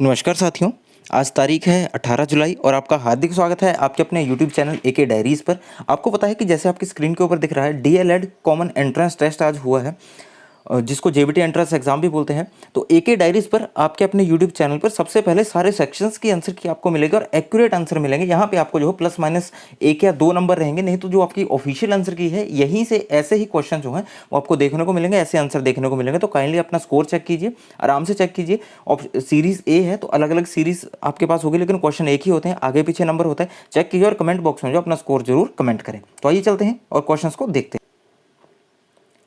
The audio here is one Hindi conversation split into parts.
नमस्कार साथियों। आज तारीख है 18 जुलाई और आपका हार्दिक स्वागत है आपके अपने यूट्यूब चैनल एके डायरीज़ पर। आपको पता है कि जैसे आपकी स्क्रीन के ऊपर दिख रहा है, डीएलएड कॉमन एंट्रेंस टेस्ट आज हुआ है, जिसको जेबीटी एंट्रेंस एग्जाम भी बोलते हैं। तो एके डायरीज़ पर आपके अपने यूट्यूब चैनल पर सबसे पहले सारे सेक्शंस की आंसर की आपको मिलेगा और एक्यूरेट आंसर मिलेंगे। यहाँ पे आपको जो है प्लस माइनस 1 या 2 नंबर रहेंगे, नहीं तो जो आपकी ऑफिशियल आंसर की है यहीं से ऐसे ही क्वेश्चन जो हैं वो आपको देखने को मिलेंगे, ऐसे आंसर देखने को मिलेंगे। तो काइंडली अपना स्कोर चेक कीजिए, आराम से चेक कीजिए। सीरीज ए है तो अलग अलग सीरीज आपके पास होगी, लेकिन क्वेश्चन एक ही होते हैं, आगे पीछे नंबर होता है। चेक कीजिए और कमेंट बॉक्स में जो अपना स्कोर जरूर कमेंट करें। तो आइए चलते हैं और क्वेश्चन को देखते हैं।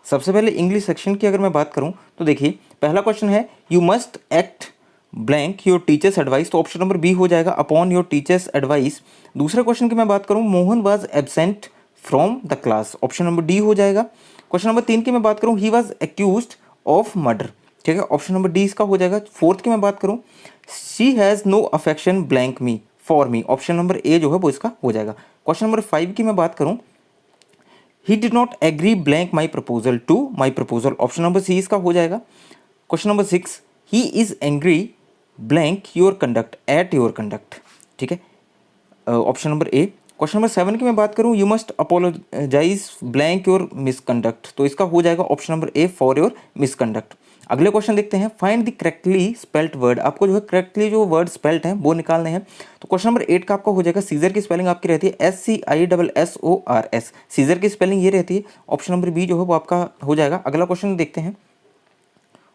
सबसे पहले इंग्लिश सेक्शन की अगर मैं बात करूं तो देखिए, पहला क्वेश्चन है you must act blank your teachers advice. तो ऑप्शन नंबर बी हो जाएगा अपॉन योर टीचर्स एडवाइस। दूसरे क्वेश्चन की मैं बात करूं, Mohan was absent from the class. Option number D हो जाएगा। क्वेश्चन नंबर 3 की मैं बात करूं, he was accused of murder. ठीक है, ऑप्शन नंबर डी इसका हो जाएगा। फोर्थ की मैं बात करूं, she has no affection blank me for me. Option number A जो है वो इसका हो जाएगा। क्वेश्चन नंबर 5 की मैं बात करूं, he did not agree blank my proposal to my proposal. Option number C इसका हो जाएगा। Question number 6, he is angry blank your conduct at your conduct. ठीक है, option number A. Question number 7 की मैं बात करूं, you must apologise blank your misconduct. तो इसका हो जाएगा option number A for your misconduct. अगले क्वेश्चन देखते हैं, find the correctly spelt word. आपको जो है करेक्टली जो वर्ड स्पेल्ट हैं वो निकालने हैं। तो क्वेश्चन नंबर 8 का आपका हो जाएगा, सीजर की स्पेलिंग आपकी रहती है SCISSORS। सीजर की स्पेलिंग ये रहती है। ऑप्शन नंबर बी जो है वो आपका हो जाएगा। अगला क्वेश्चन देखते हैं,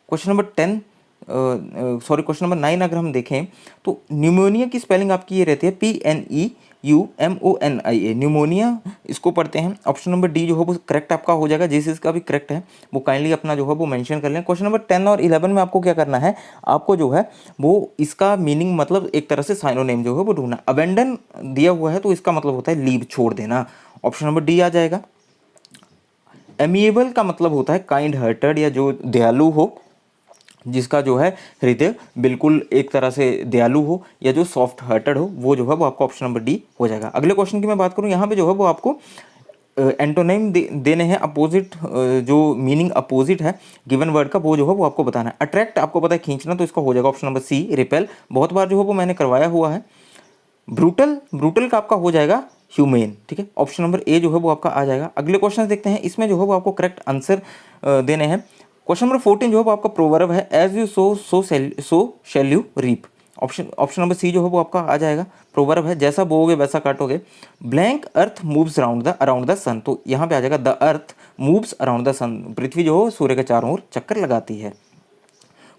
क्वेश्चन नंबर 10 क्वेश्चन नंबर 9 अगर हम देखें तो न्यूमोनिया की स्पेलिंग आपकी ये रहती है PNEUMONIA। न्यूमोनिया इसको पढ़ते हैं। ऑप्शन नंबर डी जो है वो करेक्ट आपका हो जाएगा। जिस इसका भी करेक्ट है वो काइंडली अपना जो है वो मेंशन कर लें। क्वेश्चन नंबर 10 और 11 में आपको क्या करना है, आपको जो है वो इसका मीनिंग मतलब एक तरह से साइनोनिम जो है वो ढूंढना। अबेंडन दिया हुआ है तो इसका मतलब होता है लीव, छोड़ देना। ऑप्शन नंबर डी आ जाएगा। एमिएबल का मतलब होता है काइंड हार्टेड या जो दयालु हो, जिसका जो है हृदय बिल्कुल एक तरह से दयालु हो या जो सॉफ्ट हार्टेड हो, वो जो है वो आपको ऑप्शन नंबर डी हो जाएगा। अगले क्वेश्चन की मैं बात करूं, यहाँ पे जो है वो आपको एंटोनिम देने हैं, अपोजिट जो मीनिंग अपोजिट है गिवन वर्ड का वो जो है वो आपको बताना है। अट्रैक्ट आपको पता है खींचना, तो इसका हो जाएगा ऑप्शन नंबर सी रिपेल। बहुत बार जो है वो मैंने करवाया हुआ है। ब्रूटल, ब्रूटल का आपका हो जाएगा ह्यूमेन। ठीक है, ऑप्शन नंबर ए जो है वो आपका आ जाएगा। अगले क्वेश्चन देखते हैं, इसमें जो है वो आपको करेक्ट आंसर देने हैं। क्वेश्चन नंबर 14 जो है वो आपका प्रोवर्ब है, as you sow shall you reap. Option number C जो है वो आपका आ जाएगा। प्रोवर्ब है, जैसा बोओगे वैसा काटोगे। Blank earth moves around the sun. तो यहाँ पे आ जाएगा the earth moves around the sun. पृथ्वी जो है सूर्य के चारों ओर चक्कर लगाती है।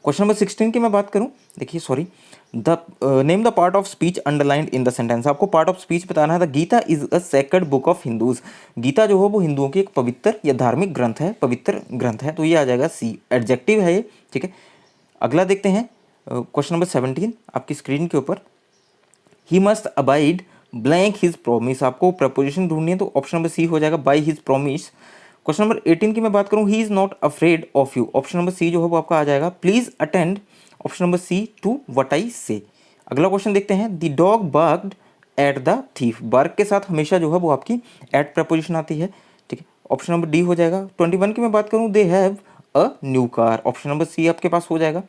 क्वेश्चन नंबर 16 की मैं बात करूं, देखिए sorry, the name the part of speech underlined in the sentence. आपको पार्ट ऑफ स्पीच बताना है। The Gita is a sacred book of Hindus. Gita जो है वो हिंदुओं की एक पवित्र या धार्मिक ग्रंथ है, पवित्र ग्रंथ है। तो ये आ जाएगा सी, एडजेक्टिव है ये। ठीक है, अगला देखते हैं क्वेश्चन नंबर 17 आपकी स्क्रीन के ऊपर, he must abide blank his promise. आपको प्रपोजिशन ढूंढनी है तो ऑप्शन नंबर सी हो जाएगा, by his promise. Question number 18 की मैं बात करूं, he is not afraid of you. Option number C जो है वो आपका आ जाएगा, please attend. Option number C to what I say. अगला क्वेश्चन देखते हैं, the dog barked at the thief. Bark के साथ हमेशा जो है वो आपकी एट प्रपोजिशन आती है। ठीक है, ऑप्शन नंबर डी हो जाएगा। 21 की मैं बात करूं, they have a new car. Option number C आपके पास हो जाएगा।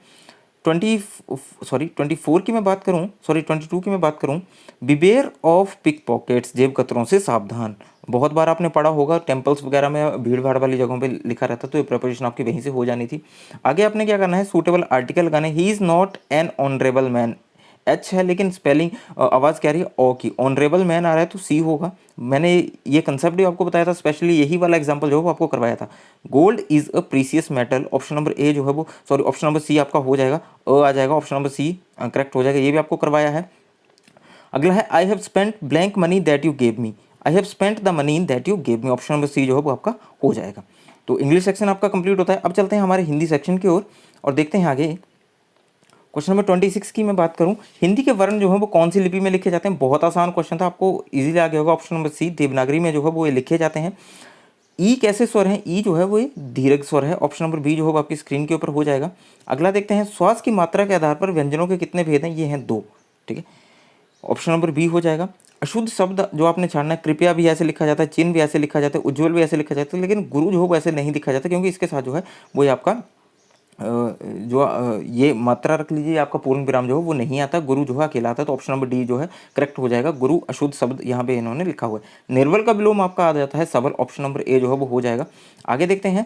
24 की मैं बात करूं, 22 की मैं बात करूं, बिवेयर ऑफ पिक पॉकेट्स। जेब कतरों से सावधान। बहुत बार आपने पढ़ा होगा, टेम्पल्स वगैरह में भीड़ भाड़ वाली जगहों पे लिखा रहता, तो ये प्रपोजिशन आपकी वहीं से हो जानी थी। आगे आपने क्या करना है, सूटेबल आर्टिकल लगाने। He is not an honourable man. H है लेकिन स्पेलिंग आवाज़ क्या रही है, ओ की। ऑनरेबल मैन आ रहा है तो सी होगा। मैंने ये कंसेप्ट भी आपको बताया था, स्पेशली यही वाला एग्जांपल जो है वो आपको करवाया था। Gold is a precious metal. Option number A जो है वो ऑप्शन नंबर सी आपका हो जाएगा, आ जाएगा। ऑप्शन नंबर सी करेक्ट हो जाएगा, ये भी आपको करवाया है। अगला है, I have spent blank money that you gave me. I have spent the money that you gave me. Option number C जो है वो आपका हो जाएगा। तो इंग्लिश सेक्शन आपका कंप्लीट होता है। अब चलते हैं हमारे हिंदी सेक्शन की ओर और देखते हैं आगे। क्वेश्चन नंबर 26 की मैं बात करूं, हिंदी के वर्ण जो है वो कौन सी लिपि में लिखे जाते हैं। बहुत आसान क्वेश्चन था, आपको इजीली आ गया होगा। ऑप्शन नंबर सी, देवनागरी में जो है वो ये लिखे जाते हैं। ई कैसे स्वर है, ई जो है वो दीर्घ स्वर है। ऑप्शन नंबर बी जो होगा आपकी स्क्रीन के ऊपर हो जाएगा। अगला देखते हैं, श्वास की मात्रा के आधार पर व्यंजनों के कितने भेद हैं, ये हैं 2। ठीक है, ऑप्शन नंबर बी हो जाएगा। अशुद्ध शब्द जो आपने छाड़ना है, कृपया भी ऐसे लिखा जाता है, चिन्ह भी ऐसे लिखा जाता है, उज्ज्वल भी ऐसे लिखा जाता है, लेकिन गुरु जो है वो ऐसे नहीं लिखा जाता, क्योंकि इसके साथ जो है वो आपका ये मात्रा रख लीजिए, आपका पूर्ण विराम जो है वो नहीं आता, गुरु जो है अकेला आता है, तो ऑप्शन नंबर डी जो है करेक्ट हो जाएगा। गुरु अशुद्ध शब्द यहाँ पे इन्होंने लिखा हुआ है। निर्बल का विलोम आपका आ जाता है सबल, ऑप्शन नंबर ए जो है वो हो जाएगा। आगे देखते हैं,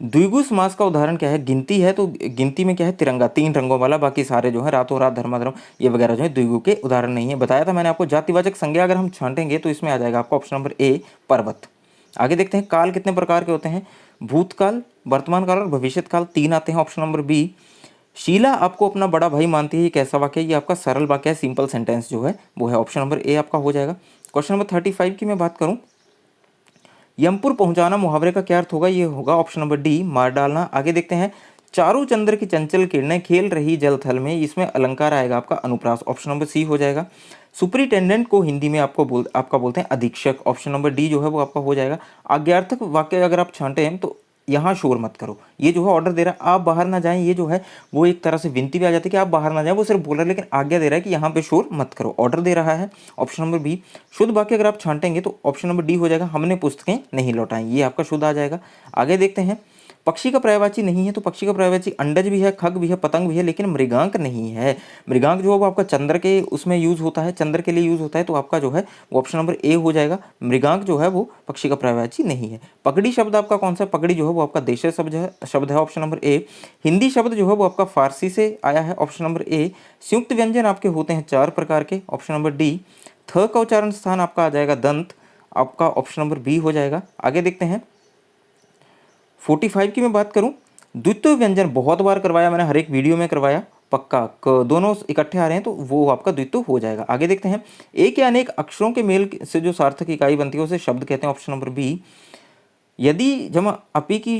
द्विगु समास का उदाहरण क्या है? गिनती है तो गिनती में क्या है? तिरंगा, 3 रंगों वाला, बाकी सारे जो है रातों रात, धर्माधर्म, ये वगैरह जो है द्विगु के उदाहरण नहीं है। बताया था मैंने आपको, जातिवाचक संज्ञा अगर हम छांटेंगे तो इसमें आ जाएगा आपका ऑप्शन नंबर ए पर्वत। आगे देखते हैं, काल कितने प्रकार के होते हैं? भूतकाल, वर्तमान काल और भविष्य काल, 3 आते हैं, ऑप्शन नंबर बी। शीला आपको अपना बड़ा भाई मानती है, ये कैसा वाक्य है? ये आपका सरल वाक्य है, सिंपल सेंटेंस जो है वो है, ऑप्शन नंबर ए आपका हो जाएगा। क्वेश्चन नंबर 35 की मैं बात करूं, यमपुर पहुंचाना मुहावरे का क्या अर्थ होगा? ये होगा ऑप्शन नंबर डी, मार डालना। आगे देखते हैं, चारों चंद्र की चंचल किरणें खेल रही जल थल में, इसमें अलंकार आएगा आपका अनुप्रास, ऑप्शन नंबर सी हो जाएगा। सुपरिटेंडेंट को हिंदी में आपका बोलते हैं अधीक्षक, ऑप्शन नंबर डी जो है वो आपका हो जाएगा। आज्ञार्थक वाक्य अगर आप छांटे हैं तो यहाँ शोर मत करो, ये जो है ऑर्डर दे रहा है आप बाहर ना जाएं, ये जो है वो एक तरह से विनती भी आ जाती है कि आप बाहर ना जाएं, वो सिर्फ बोल रहा है लेकिन आज्ञा दे रहा है कि यहाँ पे शोर मत करो, ऑर्डर दे रहा है, ऑप्शन नंबर बी। शुद्ध वाक्य अगर आप छांटेंगे तो ऑप्शन नंबर डी हो जाएगा, हमने पुस्तकें नहीं लौटाई, ये आपका शुद्ध आ जाएगा। आगे देखते हैं, पक्षी का पर्यायवाची नहीं है, तो पक्षी का पर्यायवाची अंडज भी है, खग भी है, पतंग भी है, लेकिन मृगांक नहीं है। मृगांक जो है वो आपका चंद्र के उसमें यूज होता है, चंद्र के लिए यूज होता है, तो आपका जो है वो ऑप्शन नंबर ए हो जाएगा। मृगांक जो है वो पक्षी का पर्यायवाची नहीं है। पगड़ी शब्द आपका कौन सा? पगड़ी जो है वो आपका देशीय शब्द है, ऑप्शन नंबर ए। हिंदी शब्द जो है वो आपका फारसी से आया है, ऑप्शन नंबर ए। संयुक्त व्यंजन आपके होते हैं 4 प्रकार के, ऑप्शन नंबर डी। थ का उच्चारण स्थान आपका आ जाएगा दंत, आपका ऑप्शन नंबर बी हो जाएगा। आगे देखते हैं, 45 की मैं बात करूं, द्वितीय व्यंजन बहुत बार करवाया मैंने, हर एक वीडियो में करवाया, पक्का दोनों इकट्ठे आ रहे हैं तो वो आपका द्वितीय हो जाएगा। आगे देखते हैं, एक या अनेक अक्षरों के मेल से जो सार्थक इकाई बनती है उसे शब्द कहते हैं, ऑप्शन नंबर बी। यदि जमा अपी की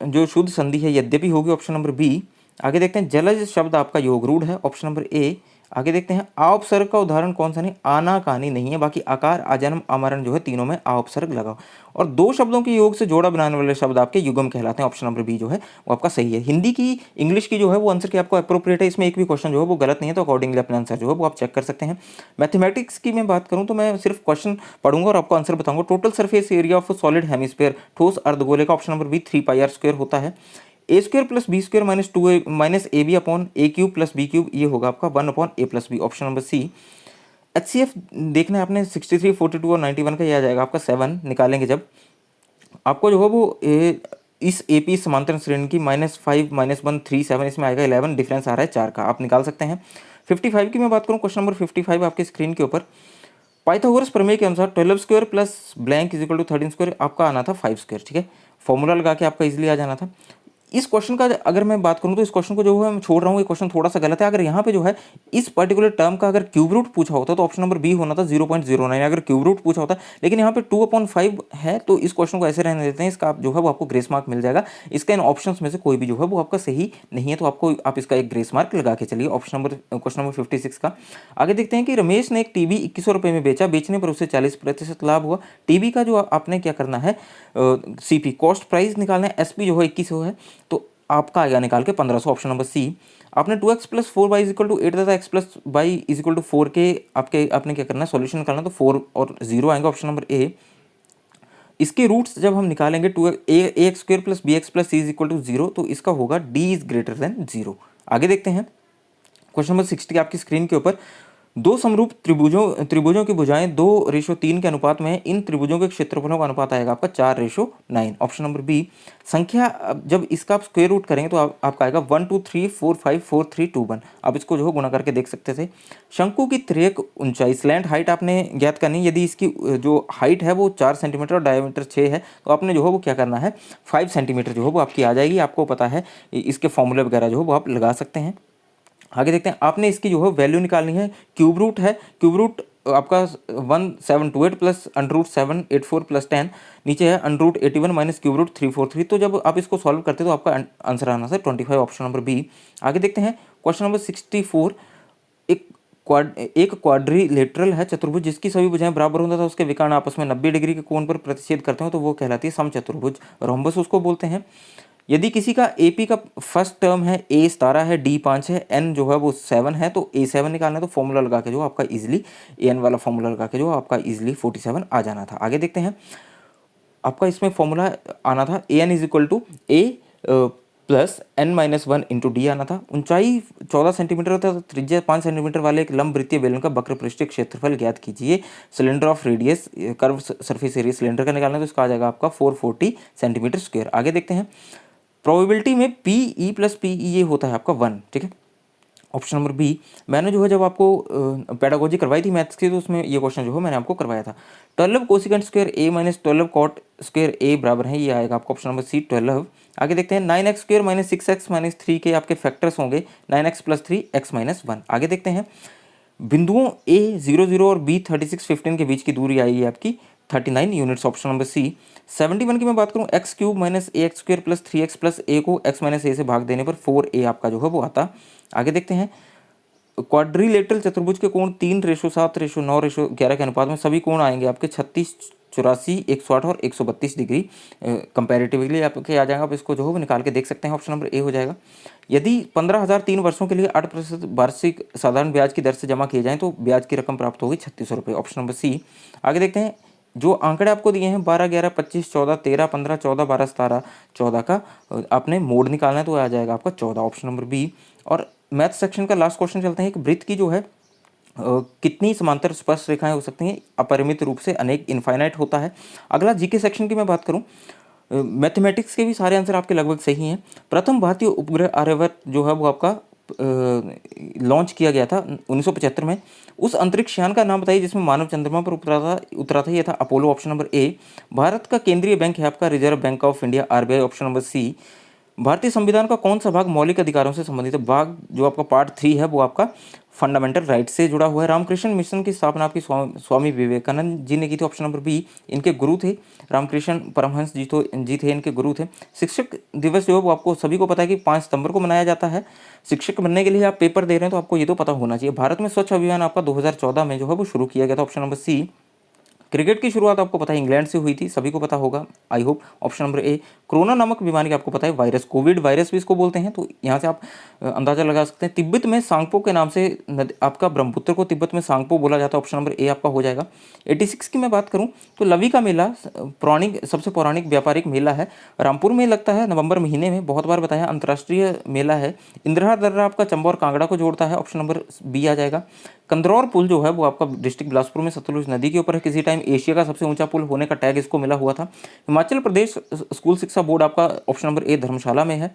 जो शुद्ध संधि है यद्यपि होगी, ऑप्शन नंबर बी। आगे देखते हैं, जलज शब्द आपका योग रूढ़ है, ऑप्शन नंबर ए। आगे देखते हैं, आ उपसर्ग का उदाहरण कौन सा? नहीं, आना कानी नहीं है, बाकी आकार, आजन्म, आमरण जो है तीनों में आ उपसर्ग लगाओ। और 2 शब्दों के योग से जोड़ा बनाने वाले शब्द आपके युगम कहलाते हैं, ऑप्शन नंबर बी जो है वो आपका सही है। हिंदी की, इंग्लिश की जो है वो आंसर की आपको अप्रोप्रिएट है, इसमें एक भी क्वेश्चन जो है वो गलत नहीं है, तो अकॉर्डिंगली अपना आंसर जो है वो आप चेक कर सकते हैं। मैथमेटिक्स की मैं बात करूं तो मैं सिर्फ क्वेश्चन पढ़ूंगा और आपको आंसर बताऊंगा। Total surface area of solid hemisphere, ठोस अर्धगोले का, ऑप्शन नंबर बी 3πr² होता है। A square plus B square minus 2 minus A B upon A cube plus B cube, ये होगा आपका 1 upon A plus B, option number C. HCF देखना है आपने, 63, 42 और 91 का, ये आ जाएगा आपका 7 निकालेंगे जब आपको जो है वो इस AP समांतर श्रेणी की -5 -1 3 7, इसमें आएगा 11, डिफरेंस आ रहा है 4 का, आप निकाल सकते हैं। 55 की मैं बात करूँ, क्वेश्चन नंबर 55 आपके स्क्रीन के ऊपर, पाइथागोरस प्रमेय के अनुसार 12 square plus blank is equal to 13 square, आपका आना था 5 स्क्वायर, ठीक है, फॉर्मूला लगा के आपका इजीली आ जाना था। इस क्वेश्चन का अगर मैं बात करूं तो इस क्वेश्चन को जो है मैं छोड़ रहा हूं, ये क्वेश्चन थोड़ा सा गलत है। अगर यहाँ पे जो है इस पर्टिकुलर टर्म का अगर क्यूब रूट पूछा होता तो ऑप्शन नंबर बी होना था 0.09, अगर क्यूब रूट पूछा होता, लेकिन यहाँ पे 2/5 है, तो इस क्वेश्चन को ऐसे रहने देते हैं, इसका जो है वो आपको ग्रेस मार्क मिल जाएगा। इसका इन ऑप्शन में से कोई भी जो है वो आपका सही नहीं है, तो आपको आप इसका एक ग्रेस मार्क लगा के चलिए, क्वेश्चन नंबर 56 का। आगे देखते हैं कि रमेश ने एक टीवी 2100 रुपये में बेचा, बेचने पर उसे 40% लाभ हुआ। टीवी का जो आपने क्या करना है, CP कॉस्ट प्राइस निकालना है, SP जो है 2100 है, तो आपका आएगा निकाल के 1500, ऑप्शन नंबर सी। आपने 2x + 4y = 8 तथा x + y = 4 के आपने क्या करना है, सॉल्यूशन निकालना, तो 4 और 0 आएंगे, ऑप्शन नंबर ए। इसके रूट्स जब हम निकालेंगे, 2ax² + bx + c = 0, तो इसका होगा d इज ग्रेटर देन 0। आगे देखते हैं, क्वेश्चन नंबर 60 आपकी स्क्रीन के ऊपर, 2 समरूप त्रिभुजों की भुजाएं 2:3 के अनुपात में है, इन त्रिभुजों के क्षेत्रफलों का अनुपात आएगा आपका 4:9, ऑप्शन नंबर बी। संख्या जब इसका आप स्क्वायर रूट करेंगे तो आपका आएगा 1 2 3 4 5 4 3 2 1, आप इसको जो है गुणा करके देख सकते थे। शंकु की तिर्यक ऊंचाई, स्लैंट हाइट आपने ज्ञात करनी, यदि इसकी जो हाइट है वो 4 सेंटीमीटर और डायमीटर 6 है, तो आपने जो है वो क्या करना है, 5 सेंटीमीटर जो है वो आपकी आ जाएगी, आपको पता है इसके फॉर्मूले वगैरह जो है वो आप लगा सकते हैं। आगे देखते हैं, आपने इसकी जो है वैल्यू निकालनी है, क्यूब रूट है, क्यूब रूट आपका 1728 प्लस √784 प्लस 10, नीचे है √81 माइनस क्यूब रूट 343, तो जब आप इसको सॉल्व करते हैं तो आपका आंसर आना है 25, ऑप्शन नंबर बी। आगे देखते हैं, क्वेश्चन नंबर 64, एक क्वाड्रिलेटरल है चतुर्भुज जिसकी सभी भुजाएं बराबर होता है, उसके विकर्ण आपस में 90 डिग्री के कोण पर प्रतिच्छेद करते हैं, तो वो कहलाती है समचतुर्भुज, रोम्बस उसको बोलते हैं। यदि किसी का AP का फर्स्ट टर्म है, A 17 है, D 5 है, N जो है वो 7 है, तो A7 निकालना है, तो फॉर्मूला लगा के जो आपका इजीली AN वाला फॉर्मूला लगा के जो आपका इजीली 47 आ जाना था। आगे देखते हैं, आपका इसमें फॉर्मूला आना था AN = A plus n-1 into D आना था। ऊंचाई 14 सेंटीमीटर होता है तो त्रिज्या 5 सेंटीमीटर वाले एक लंब वृत्तीय बेलन का वक्र पृष्ठीय क्षेत्रफल ज्ञात कीजिए। Cylinder of radius curve surface area cylinder का निकालना है तो इसका आ जाएगा आपका 440 सेंटीमीटर स्क्वायर। आगे देखते हैं, प्रोबेबिलिटी में PE प्लस PE ये होता है आपका 1, ठीक है। ऑप्शन नंबर बी, मैंने जो है जब आपको पेडागोजी करवाई थी मैथ्स की तो उसमें ये क्वेश्चन जो है मैंने आपको करवाया था। 12 कोसिकेंट स्क्वायर ए माइनस 12 कॉट स्क्वायर ए बराबर है, ये आएगा आपका ऑप्शन नंबर सी 12। आगे देखते हैं 9x square minus 6x minus 3 के आपके फैक्टर्स होंगे 9x प्लस 3 x माइनस 1। आगे देखते हैं, बिंदुओं A 00 और B 36 15 के बीच की दूरी आई है आपकी 39 यूनिट्स, ऑप्शन नंबर सी। 71 की मैं बात करूं, X cube minus A X square plus 3x plus A को x माइनस ए से भाग देने पर 4a आपका जो है वो आता। आगे देखते हैं, क्वाड्रिलेटरल चतुर्भुज के कोण 3:7:9:11 के अनुपात में सभी कोण आएंगे आपके 36, 84, 108 और 132 डिग्री कंपैरेटिवली आपके आ जाएगा। आप इसको जो है वो निकाल के देख सकते हैं, ऑप्शन नंबर ए हो जाएगा। यदि 15,000 3 वर्षों के लिए 8% वार्षिक साधारण ब्याज की दर से जमा किए जाएं तो ब्याज की रकम प्राप्त होगी 3600 रुपये, ऑप्शन नंबर सी। आगे देखते हैं, जो आंकड़े आपको दिए हैं 12, 11, 25, 14, 13, 15, 14, 12, 17, 14 का आपने मोड निकालना है तो आ जाएगा आपका 14, ऑप्शन नंबर बी। और मैथ सेक्शन का लास्ट क्वेश्चन चलते हैं, एक वृत्त की जो है कितनी समांतर स्पर्श रेखाएं हो सकती हैं, अपरिमित रूप से अनेक, इनफाइनाइट होता है। अगला जीके सेक्शन की मैं बात करूं, मैथमेटिक्स के भी सारे आंसर आपके लगभग सही हैं। प्रथम भारतीय उपग्रह आर्यभट्ट जो है वो आपका लॉन्च किया गया था 1975 में। उस अंतरिक्ष यान का नाम बताइए जिसमें मानव चंद्रमा पर उतरा था, ये था अपोलो, ऑप्शन नंबर ए। भारत का केंद्रीय बैंक है आपका Reserve Bank of India RBI, option number C. भारतीय संविधान का कौन सा भाग मौलिक अधिकारों से संबंधित है, भाग जो आपका पार्ट 3 है वो आपका फंडामेंटल राइट से जुड़ा हुआ है। रामकृष्ण मिशन की स्थापना आपकी स्वामी विवेकानंद जी ने की थी, ऑप्शन नंबर बी। इनके गुरु थे रामकृष्ण परमहंस जी थे इनके गुरु थे। शिक्षक दिवस जो है वो आपको सभी को पता है कि 5 सितंबर को मनाया जाता है। शिक्षक बनने के लिए आप पेपर दे रहे हैं तो आपको ये तो पता होना चाहिए। भारत में स्वच्छ अभियान आपका 2014 में जो है वो शुरू किया गया था, ऑप्शन नंबर सी। क्रिकेट की शुरुआत आपको पता है इंग्लैंड से हुई थी, सभी को पता होगा I hope, option number A. Corona नामक बीमारी का आपको पता है वायरस, कोविड वायरस भी इसको बोलते हैं, तो यहाँ से आप अंदाजा लगा सकते हैं। तिब्बत में सांगपो के नाम से आपका ब्रह्मपुत्र को तिब्बत में सांगपो बोला जाता है, ऑप्शन नंबर ए आपका हो जाएगा। 86 की मैं बात करूँ तो लवी का मेला सबसे पौराणिक व्यापारिक मेला है, रामपुर में लगता है नवंबर महीने में, बहुत बार बताया, अंतर्राष्ट्रीय मेला है। इंदिरा दर्रा आपका चंबा और कांगड़ा को जोड़ता है, ऑप्शन नंबर बी आ जाएगा। कंदरौर पुल जो है वो आपका डिस्ट्रिक्ट बिलासपुर में सतलुज नदी के ऊपर है, किसी टाइम एशिया का सबसे ऊंचा पुल होने का टैग इसको मिला हुआ था। हिमाचल प्रदेश स्कूल शिक्षा बोर्ड आपका ऑप्शन नंबर ए धर्मशाला में है।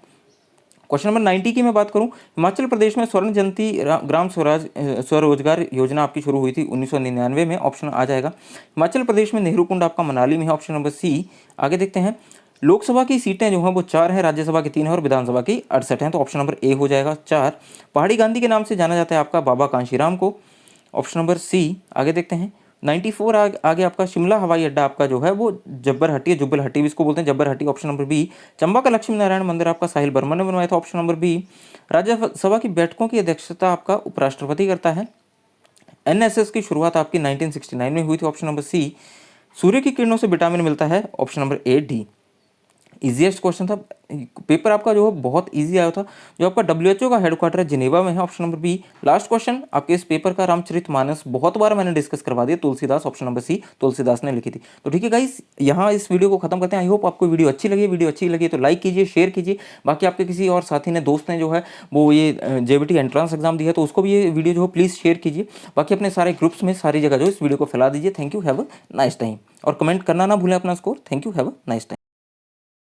क्वेश्चन नंबर 90 की मैं बात करूं, हिमाचल प्रदेश में स्वर्ण जयंती ग्राम स्वरोजगार योजना आपकी शुरू हुई थी 1999 में, ऑप्शन आ जाएगा। हिमाचल प्रदेश में नेहरू कुंड आपका मनाली में है, ऑप्शन नंबर सी। आगे देखते हैं, लोकसभा की सीटें जो हैं वो 4 हैं, राज्यसभा की 3 है और विधानसभा की 68 हैं, तो ऑप्शन नंबर ए हो जाएगा 4। पहाड़ी गांधी के नाम से जाना जाता है आपका बाबा कांशीराम को, ऑप्शन नंबर सी। आगे देखते हैं 94 आगे आपका शिमला हवाई अड्डा आपका जो है वो जुब्बल हट्टी भी इसको बोलते हैं, जब्बर हट्टी, ऑप्शन नंबर बी। चंबा का लक्ष्मी नारायण मंदिर आपका साहिल बर्मन ने बनवाया था, ऑप्शन नंबर बी। राज्यसभा की बैठकों की अध्यक्षता आपका उपराष्ट्रपति करता है। NSS की शुरुआत आपकी 1969 में हुई थी, ऑप्शन नंबर सी। सूर्य की किरणों से विटामिन मिलता है, option number A D. Easiest question था, पेपर आपका जो है बहुत इजी आया था, जो आपका WHO का हेडक्वार्टर है जिनेवा में है, option number B. Last question आपके इस पेपर का रामचरितमानस, बहुत बार मैंने डिस्कस करवा दिया, Tulsidas, option number C, Tulsidas ने लिखी थी। तो ठीक है गाइस, यहाँ इस वीडियो को खत्म करते हैं। आई होप आपको वीडियो अच्छी लगी तो लाइक कीजिए, शेयर कीजिए। बाकी आपके किसी और साथी ने, दोस्त ने जो है वो ये JBT एंट्रेंस एग्जाम दिया है तो उसको भी ये वीडियो जो है प्लीज़ शेयर कीजिए। बाकी अपने सारे ग्रुप्स में सारी जगह जो इस वीडियो को फैला दीजिए। Thank you, have a nice time, और कमेंट करना ना भूलें अपना score. Thank you, have a nice time.